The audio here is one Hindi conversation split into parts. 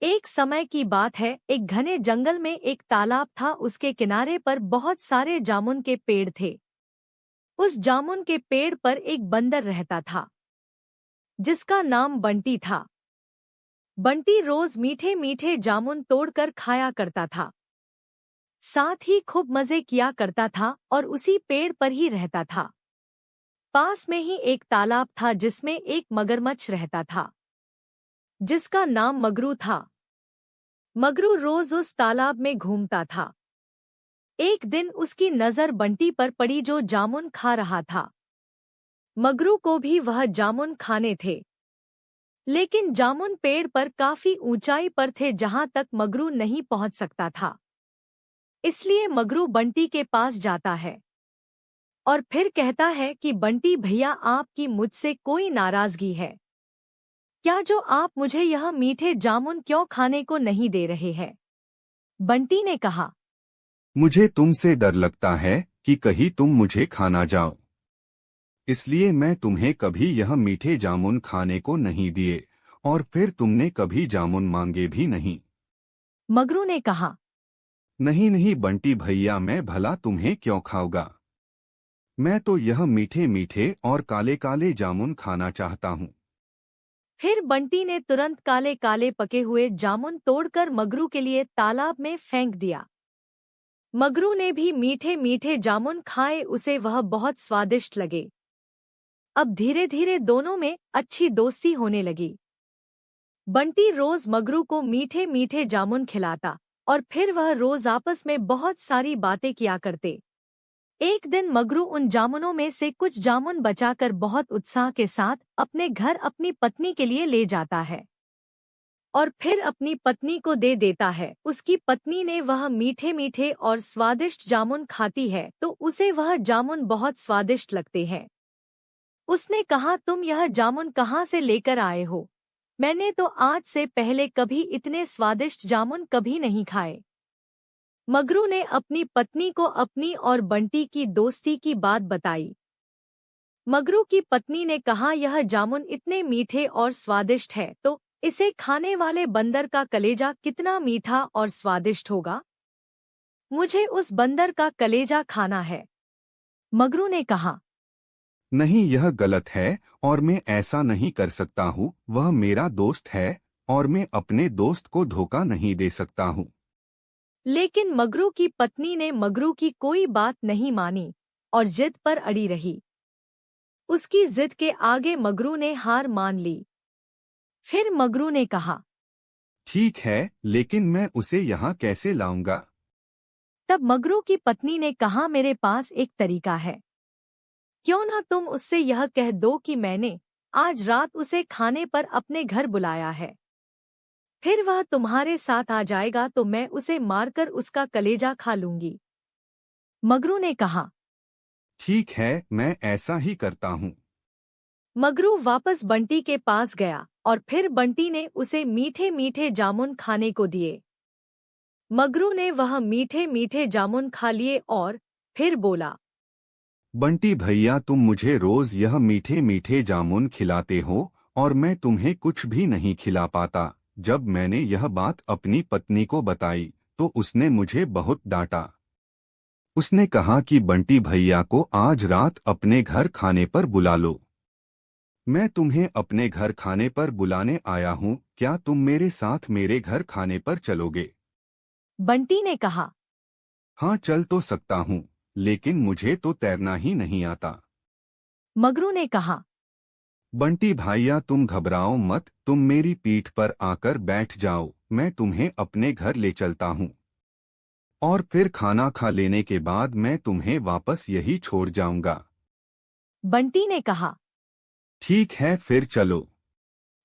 एक समय की बात है, एक घने जंगल में एक तालाब था। उसके किनारे पर बहुत सारे जामुन के पेड़ थे। उस जामुन के पेड़ पर एक बंदर रहता था जिसका नाम बंटी था। बंटी रोज मीठे मीठे जामुन तोड़कर खाया करता था, साथ ही खूब मजे किया करता था और उसी पेड़ पर ही रहता था। पास में ही एक तालाब था जिसमें एक मगरमच्छ रहता था जिसका नाम मगरू था। मगरू रोज उस तालाब में घूमता था। एक दिन उसकी नजर बंटी पर पड़ी जो जामुन खा रहा था। मगरू को भी वह जामुन खाने थे, लेकिन जामुन पेड़ पर काफी ऊंचाई पर थे जहां तक मगरू नहीं पहुंच सकता था। इसलिए मगरू बंटी के पास जाता है और फिर कहता है कि बंटी भैया, आपकी मुझसे कोई नाराजगी है क्या जो आप मुझे यह मीठे जामुन क्यों खाने को नहीं दे रहे हैं? बंटी ने कहा, मुझे तुमसे डर लगता है कि कहीं तुम मुझे खा ना जाओ, इसलिए मैं तुम्हें कभी यह मीठे जामुन खाने को नहीं दिए और फिर तुमने कभी जामुन मांगे भी नहीं। मगरू ने कहा, नहीं नहीं बंटी भैया, मैं भला तुम्हें क्यों खाऊंगा। मैं तो यह मीठे मीठे और काले काले जामुन खाना चाहता हूँ। फिर बंटी ने तुरंत काले काले पके हुए जामुन तोड़कर मगरू के लिए तालाब में फेंक दिया। मगरू ने भी मीठे मीठे जामुन खाए, उसे वह बहुत स्वादिष्ट लगे। अब धीरे धीरे दोनों में अच्छी दोस्ती होने लगी। बंटी रोज मगरू को मीठे मीठे जामुन खिलाता और फिर वह रोज आपस में बहुत सारी बातें किया करते। एक दिन मगरू उन जामुनों में से कुछ जामुन बचाकर बहुत उत्साह के साथ अपने घर अपनी पत्नी के लिए ले जाता है और फिर अपनी पत्नी को दे देता है। उसकी पत्नी ने वह मीठे मीठे और स्वादिष्ट जामुन खाती है तो उसे वह जामुन बहुत स्वादिष्ट लगते हैं। उसने कहा, तुम यह जामुन कहाँ से लेकर आए हो? मैंने तो आज से पहले कभी इतने स्वादिष्ट जामुन कभी नहीं खाए। मगरू ने अपनी पत्नी को अपनी और बंटी की दोस्ती की बात बताई। मगरू की पत्नी ने कहा, यह जामुन इतने मीठे और स्वादिष्ट है तो इसे खाने वाले बंदर का कलेजा कितना मीठा और स्वादिष्ट होगा। मुझे उस बंदर का कलेजा खाना है। मगरू ने कहा, नहीं, यह गलत है और मैं ऐसा नहीं कर सकता हूँ। वह मेरा दोस्त है और मैं अपने दोस्त को धोखा नहीं दे सकता हूँ। लेकिन मगरू की पत्नी ने मगरू की कोई बात नहीं मानी और जिद पर अड़ी रही। उसकी जिद के आगे मगरू ने हार मान ली। फिर मगरू ने कहा, ठीक है, लेकिन मैं उसे यहाँ कैसे लाऊंगा। तब मगरू की पत्नी ने कहा, मेरे पास एक तरीका है। क्यों ना तुम उससे यह कह दो कि मैंने आज रात उसे खाने पर अपने घर बुलाया है। फिर वह तुम्हारे साथ आ जाएगा तो मैं उसे मारकर उसका कलेजा खा लूंगी। मगरू ने कहा, ठीक है, मैं ऐसा ही करता हूँ। मगरू वापस बंटी के पास गया और फिर बंटी ने उसे मीठे मीठे जामुन खाने को दिए। मगरू ने वह मीठे मीठे जामुन खा लिए और फिर बोला, बंटी भैया, तुम मुझे रोज यह मीठे मीठे जामुन खिलाते हो और मैं तुम्हें कुछ भी नहीं खिला पाता। जब मैंने यह बात अपनी पत्नी को बताई तो उसने मुझे बहुत डांटा। उसने कहा कि बंटी भैया को आज रात अपने घर खाने पर बुला लो। मैं तुम्हें अपने घर खाने पर बुलाने आया हूँ, क्या तुम मेरे साथ मेरे घर खाने पर चलोगे? बंटी ने कहा, हाँ, चल तो सकता हूँ, लेकिन मुझे तो तैरना ही नहीं आता। मगरू ने कहा, बंटी भैया, तुम घबराओ मत, तुम मेरी पीठ पर आकर बैठ जाओ, मैं तुम्हें अपने घर ले चलता हूँ और फिर खाना खा लेने के बाद मैं तुम्हें वापस यही छोड़ जाऊंगा। बंटी ने कहा। ठीक है, फिर चलो।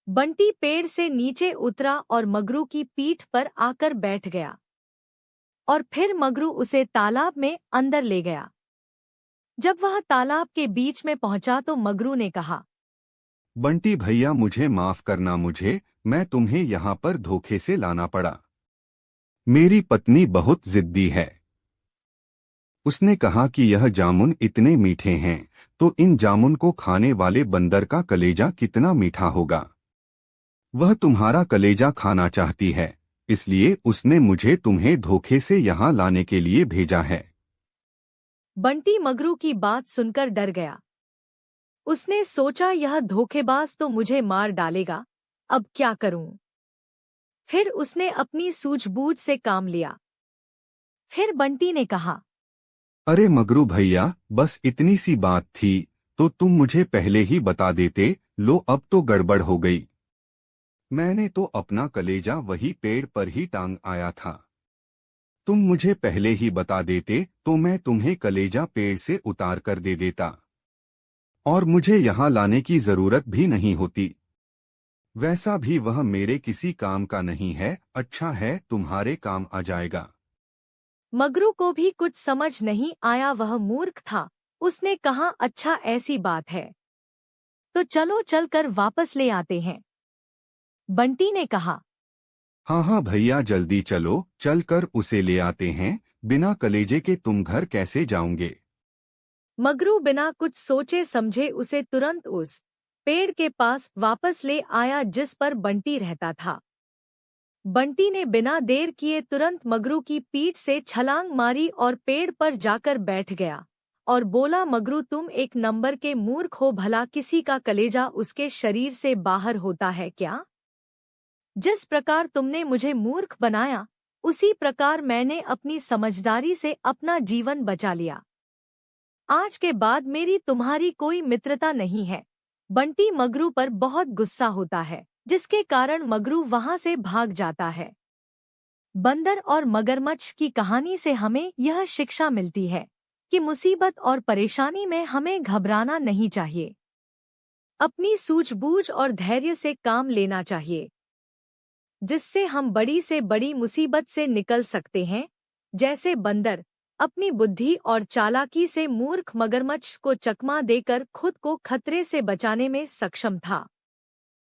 बंटी पेड़ से नीचे उतरा और मगरू की पीठ पर आकर बैठ गया और फिर मगरू उसे तालाब में अंदर ले गया। जब वह तालाब के बीच में पहुंचा तो मगरू ने कहा, बंटी भैया, मुझे माफ करना, मैं तुम्हें यहाँ पर धोखे से लाना पड़ा। मेरी पत्नी बहुत जिद्दी है। उसने कहा कि यह जामुन इतने मीठे हैं तो इन जामुन को खाने वाले बंदर का कलेजा कितना मीठा होगा। वह तुम्हारा कलेजा खाना चाहती है, इसलिए उसने मुझे तुम्हें धोखे से यहाँ लाने के लिए भेजा है। बंटी मगरू की बात सुनकर डर गया। उसने सोचा यह धोखेबाज तो मुझे मार डालेगा, अब क्या करूं? फिर उसने अपनी सूझबूझ से काम लिया। फिर बंटी ने कहा, अरे मगरू भैया, बस इतनी सी बात थी तो तुम मुझे पहले ही बता देते। लो अब तो गड़बड़ हो गई। मैंने तो अपना कलेजा वही पेड़ पर ही टांग आया था। तुम मुझे पहले ही बता देते तो मैं तुम्हें कलेजा पेड़ से उतार कर दे देता और मुझे यहाँ लाने की जरूरत भी नहीं होती। वैसा भी वह मेरे किसी काम का नहीं है, अच्छा है तुम्हारे काम आ जाएगा। मगरू को भी कुछ समझ नहीं आया, वह मूर्ख था। उसने कहा, अच्छा ऐसी बात है तो चलो चलकर वापस ले आते हैं। बंटी ने कहा, हाँ हाँ भैया, जल्दी चलो, चल कर उसे ले आते हैं। बिना कलेजे के तुम घर कैसे जाओगे? मगरू बिना कुछ सोचे समझे उसे तुरंत उस पेड़ के पास वापस ले आया जिस पर बंटी रहता था। बंटी ने बिना देर किए तुरंत मगरू की पीठ से छलांग मारी और पेड़ पर जाकर बैठ गया और बोला, मगरू तुम एक नंबर के मूर्ख हो, भला किसी का कलेजा उसके शरीर से बाहर होता है क्या? जिस प्रकार तुमने मुझे मूर्ख बनाया, उसी प्रकार मैंने अपनी समझदारी से अपना जीवन बचा लिया। आज के बाद मेरी तुम्हारी कोई मित्रता नहीं है। बंटी मगरू पर बहुत गुस्सा होता है, जिसके कारण मगरू वहां से भाग जाता है। बंदर और मगरमच्छ की कहानी से हमें यह शिक्षा मिलती है कि मुसीबत और परेशानी में हमें घबराना नहीं चाहिए। अपनी सूझबूझ और धैर्य से काम लेना चाहिए, जिससे हम बड़ी से बड़ी मुसीबत से निकल सकते हैं। जैसे बंदर अपनी बुद्धि और चालाकी से मूर्ख मगरमच्छ को चकमा देकर खुद को खतरे से बचाने में सक्षम था।